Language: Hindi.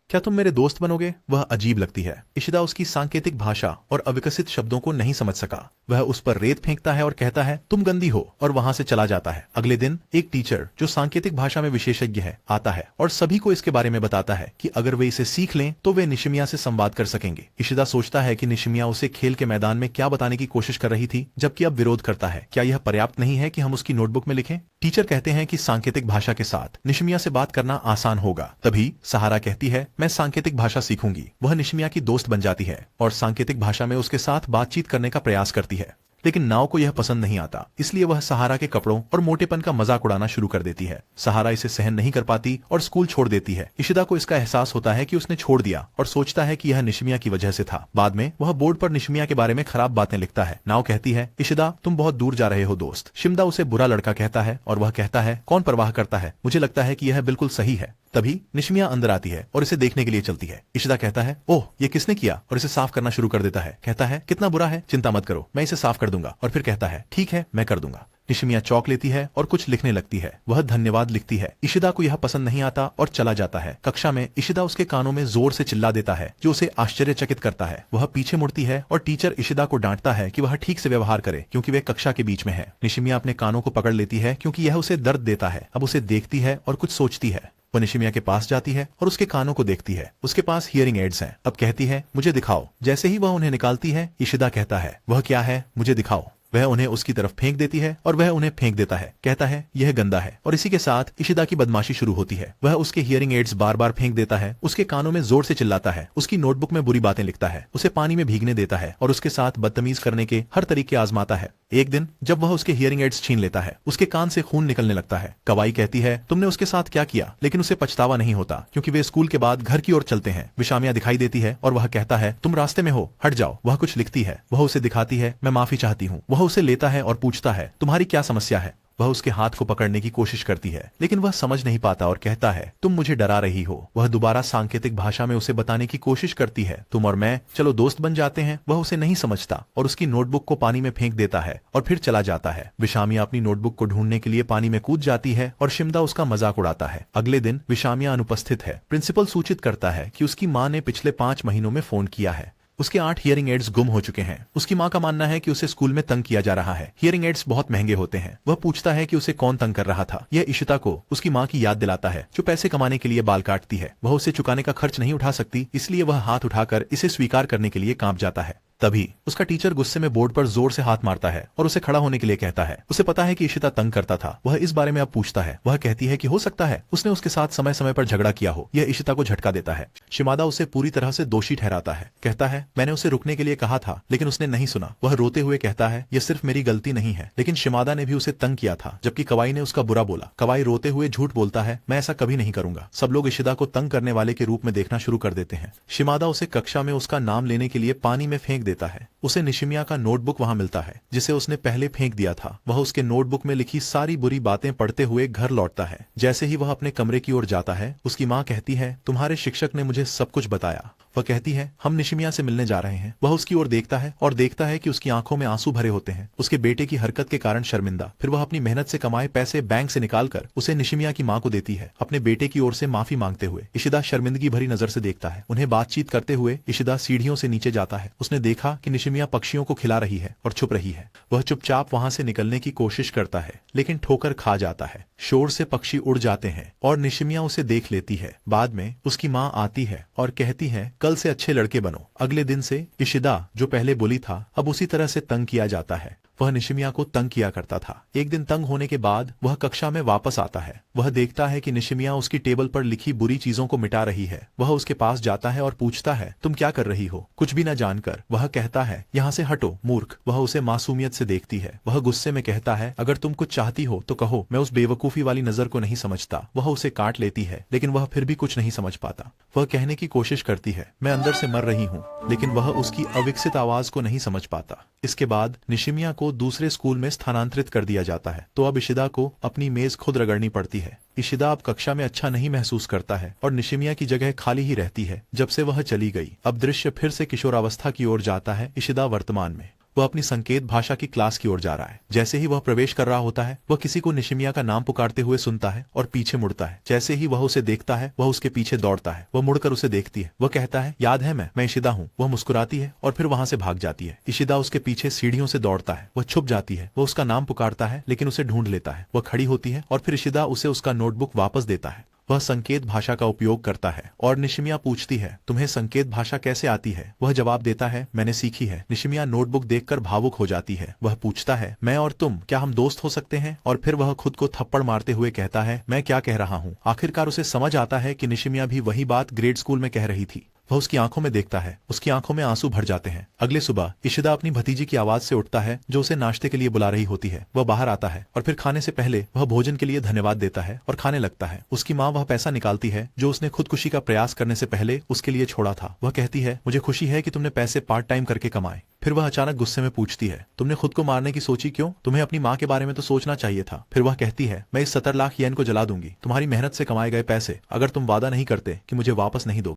क्या तुम मेरे दोस्त बनोगे? वह अजीब लगती है। इशिदा उसकी सांकेतिक भाषा और अविकसित शब्दों को नहीं समझ सका। वह उस पर रेत फेंकता है और कहता है तुम गंदी हो, और वहां से चला जाता है। अगले दिन एक टीचर जो सांकेतिक भाषा में विशेषज्ञ है आता है और सभी को इसके बारे में बताता है कि अगर वे इसे सीख लें तो वे निशिमिया से संवाद कर सकेंगे। इशिदा सोचता है कि निशिमिया उसे खेल के मैदान में क्या बताने की कोशिश कर रही थी, जबकि अब विरोध करता है। क्या यह पर्याप्त नहीं है कि हम उसकी नोटबुक में लिखें? टीचर कहते हैं कि सांकेतिक भाषा के साथ निशिमिया से बात करना आसान होगा। तभी सहारा कहती है मैं सांकेतिक भाषा सीखूंगी। वह निशिमिया की दोस्त बन जाती है और सांकेतिक भाषा में उसके साथ बातचीत करने का प्रयास करती है। लेकिन नाव को यह पसंद नहीं आता, इसलिए वह सहारा के कपड़ों और मोटेपन का मजाक उड़ाना शुरू कर देती है। सहारा इसे सहन नहीं कर पाती और स्कूल छोड़ देती है। इशिदा को इसका एहसास होता है कि उसने छोड़ दिया और सोचता है कि यह निशिमिया की वजह से था। बाद में वह बोर्ड पर निशिमिया के बारे में खराब बातें लिखता है। नाव कहती है इशिदा तुम बहुत दूर जा रहे हो दोस्त। शिमदा उसे बुरा लड़का कहता है और वह कहता है कौन परवाह करता है, मुझे लगता है कि यह बिल्कुल सही है। तभी निशिमिया अंदर आती है और इसे देखने के लिए चलती है। इशिदा कहता है ओह ये किसने किया, और इसे साफ करना शुरू कर देता है। कहता है कितना बुरा है, चिंता मत करो मैं इसे साफ कर दूंगा। और फिर कहता है ठीक है मैं कर दूंगा। निशिमिया चौक लेती है और कुछ लिखने लगती है। वह धन्यवाद लिखती है। इशिदा को यह पसंद नहीं आता और चला जाता है। कक्षा में इशिदा उसके कानों में जोर से चिल्ला देता है जो उसे आश्चर्यचकित करता है। वह पीछे मुड़ती है और टीचर इशिदा को डांटता है कि वह ठीक से व्यवहार करे क्योंकि वे कक्षा के बीच में है। निशिमिया अपने कानों को पकड़ लेती है क्योंकि यह उसे दर्द देता है। अब उसे देखती है और कुछ सोचती है। वह निशिमिया के पास जाती है और उसके कानों को देखती है। उसके पास हियरिंग एड्स हैं। अब कहती है मुझे दिखाओ। जैसे ही वह उन्हें निकालती है इशिदा कहता है वह क्या है, मुझे दिखाओ। वह उन्हें उसकी तरफ फेंक देती है और वह उन्हें फेंक देता है। कहता है यह गंदा है, और इसी के साथ इशिदा की बदमाशी शुरू होती है। वह उसके हियरिंग एड्स बार बार फेंक देता है, उसके कानों में जोर से चिल्लाता है, उसकी नोटबुक में बुरी बातें लिखता है, उसे पानी में भीगने देता है और उसके साथ बदतमीज करने के हर तरीके आजमाता है। एक दिन जब वह उसके हियरिंग एड्स छीन लेता है उसके कान से खून निकलने लगता है। कवाई कहती है तुमने उसके साथ क्या किया, लेकिन उसे पछतावा नहीं होता क्योंकि वे स्कूल के बाद घर की ओर चलते हैं। विशामिया दिखाई देती है और वह कहता है तुम रास्ते में हो, हट जाओ। वह कुछ लिखती है। वह उसे दिखाती है मैं माफी चाहती हूँ। वह उसे लेता है और पूछता है तुम्हारी क्या समस्या है। वह उसके हाथ को पकड़ने की कोशिश करती है लेकिन वह समझ नहीं पाता और कहता है तुम मुझे डरा रही हो। वह दोबारा सांकेतिक भाषा में उसे बताने की कोशिश करती है तुम और मैं चलो दोस्त बन जाते हैं। वह उसे नहीं समझता और उसकी नोटबुक को पानी में फेंक देता है और फिर चला जाता है। विशामिया अपनी नोटबुक को ढूंढने के लिए पानी में कूद जाती है और शिमदा उसका मजाक उड़ाता है। अगले दिन विशामिया अनुपस्थित है। प्रिंसिपल सूचित करता है कि उसकी माँ ने पिछले 5 महीनों में फोन किया है। उसके 8 हियरिंग एड्स गुम हो चुके हैं। उसकी माँ का मानना है कि उसे स्कूल में तंग किया जा रहा है। हियरिंग एड्स बहुत महंगे होते हैं। वह पूछता है कि उसे कौन तंग कर रहा था। यह इशिता को उसकी माँ की याद दिलाता है जो पैसे कमाने के लिए बाल काटती है। वह उसे चुकाने का खर्च नहीं उठा सकती, इसलिए वह हाथ उठाकर इसे स्वीकार करने के लिए कांप जाता है। तभी उसका टीचर गुस्से में बोर्ड पर जोर से हाथ मारता है और उसे खड़ा होने के लिए कहता है। उसे पता है कि इशिता तंग करता था। वह इस बारे में अब पूछता है। वह कहती है कि हो सकता है उसने उसके साथ समय समय पर झगड़ा किया हो। यह इशिता को झटका देता है। शिमादा उसे पूरी तरह से दोषी ठहराता है। कहता है मैंने उसे रुकने के लिए कहा था लेकिन उसने नहीं सुना। वह रोते हुए कहता है यह सिर्फ मेरी गलती नहीं है, लेकिन शिमादा ने भी उसे तंग किया था, जबकि कवाई ने उसका बुरा बोला। कवाई रोते हुए झूठ बोलता है मैं ऐसा कभी नहीं करूंगा। सब लोग इशिता को तंग करने वाले के रूप में देखना शुरू कर देते हैं। शिमादा उसे कक्षा में उसका नाम लेने के लिए पानी में फेंक देता है। उसे निशिमिया का नोटबुक वहां मिलता है जिसे उसने पहले फेंक दिया था। वह उसके नोटबुक में लिखी सारी बुरी बातें पढ़ते हुए घर लौटता है। जैसे ही वह अपने कमरे की ओर जाता है उसकी माँ कहती है तुम्हारे शिक्षक ने मुझे सब कुछ बताया। वह कहती है हम निशिमिया से मिलने जा रहे हैं। वह उसकी ओर देखता है और देखता है कि उसकी आंखों में आंसू भरे होते हैं। उसके बेटे की हरकत के कारण शर्मिंदा। फिर वह अपनी मेहनत से कमाए पैसे बैंक से निकालकर उसे निशिमिया की माँ को देती है, अपने बेटे की ओर से माफी मांगते हुए। इशिदा शर्मिंदगी भरी नजर से देखता है उन्हें बातचीत करते हुए। इशिदा सीढ़ियों से नीचे जाता है। उसने देखा कि निशिमिया पक्षियों को खिला रही है और छुप रही है। वह चुपचाप वहां से निकलने की कोशिश करता है लेकिन ठोकर खा जाता है। शोर से पक्षी उड़ जाते हैं और निशिमिया उसे देख लेती है। बाद में उसकी माँ आती है और कहती है कल से अच्छे लड़के बनो। अगले दिन से इशिदा जो पहले बुली था अब उसी तरह से तंग किया जाता है। वह निशिमिया को तंग किया करता था। एक दिन तंग होने के बाद वह कक्षा में वापस आता है। वह देखता है कि निशिमिया उसकी टेबल पर लिखी बुरी चीजों को मिटा रही है। वह उसके पास जाता है और पूछता है तुम क्या कर रही हो। कुछ भी न जानकर वह कहता है यहाँ से हटो मूर्ख। वह उसे मासूमियत से देखती है। वह गुस्से में कहता है अगर तुम कुछ चाहती हो तो कहो, मैं उस बेवकूफी वाली नजर को नहीं समझता। वह उसे काट लेती है लेकिन वह फिर भी कुछ नहीं समझ पाता। वह कहने की कोशिश करती है मैं अंदर से मर रही हूँ, लेकिन वह उसकी अविकसित आवाज को नहीं समझ पाता। इसके बाद निशिमिया को दूसरे स्कूल में स्थानांतरित कर दिया जाता है तो अब इशिदा को अपनी मेज खुद रगड़नी पड़ती है। इशिदा अब कक्षा में अच्छा नहीं महसूस करता है और निशिमिया की जगह खाली ही रहती है जब से वह चली गई। अब दृश्य फिर से किशोरावस्था की ओर जाता है। इशिदा वर्तमान में वह अपनी संकेत भाषा की क्लास की ओर जा रहा है। जैसे ही वह प्रवेश कर रहा होता है, वह किसी को निशिमिया का नाम पुकारते हुए सुनता है और पीछे मुड़ता है। जैसे ही वह उसे देखता है, वह उसके पीछे दौड़ता है। वह मुड़कर उसे देखती है। वह कहता है, याद है मैं इशिदा हूँ। वह मुस्कुराती है और फिर वहां से भाग जाती है। इशिदा उसके पीछे सीढ़ियों से दौड़ता है। वह छुप जाती है। वह उसका नाम पुकारता है लेकिन उसे ढूंढ लेता है। वह खड़ी होती है और फिर इशिदा उसे उसका नोटबुक वापस देता है। वह संकेत भाषा का उपयोग करता है और निशिमिया पूछती है, तुम्हें संकेत भाषा कैसे आती है? वह जवाब देता है, मैंने सीखी है। निशिमिया नोटबुक देखकर भावुक हो जाती है। वह पूछता है, मैं और तुम, क्या हम दोस्त हो सकते हैं? और फिर वह खुद को थप्पड़ मारते हुए कहता है, मैं क्या कह रहा हूँ? आखिरकार उसे समझ आता है कि निशिमिया भी वही बात ग्रेड स्कूल में कह रही थी। वह उसकी आंखों में देखता है। उसकी आंखों में आंसू भर जाते हैं। अगले सुबह इशिदा अपनी भतीजी की आवाज से उठता है जो उसे नाश्ते के लिए बुला रही होती है। वह बाहर आता है और फिर खाने से पहले वह भोजन के लिए धन्यवाद देता है और खाने लगता है। उसकी माँ वह पैसा निकालती है जो उसने खुदकुशी का प्रयास करने से पहले उसके लिए छोड़ा था। वह कहती है, मुझे खुशी है कि तुमने पैसे पार्ट टाइम करके कमाए। फिर वह अचानक गुस्से में पूछती है, तुमने खुद को मारने की सोची क्यों? तुम्हें अपनी माँ के बारे में तो सोचना चाहिए था। फिर वह कहती है, मैं इस 70 लाख येन को जला दूंगी। तुम्हारी मेहनत से कमाए गए पैसे, अगर तुम वादा नहीं करते कि मुझे वापस नहीं दोगे।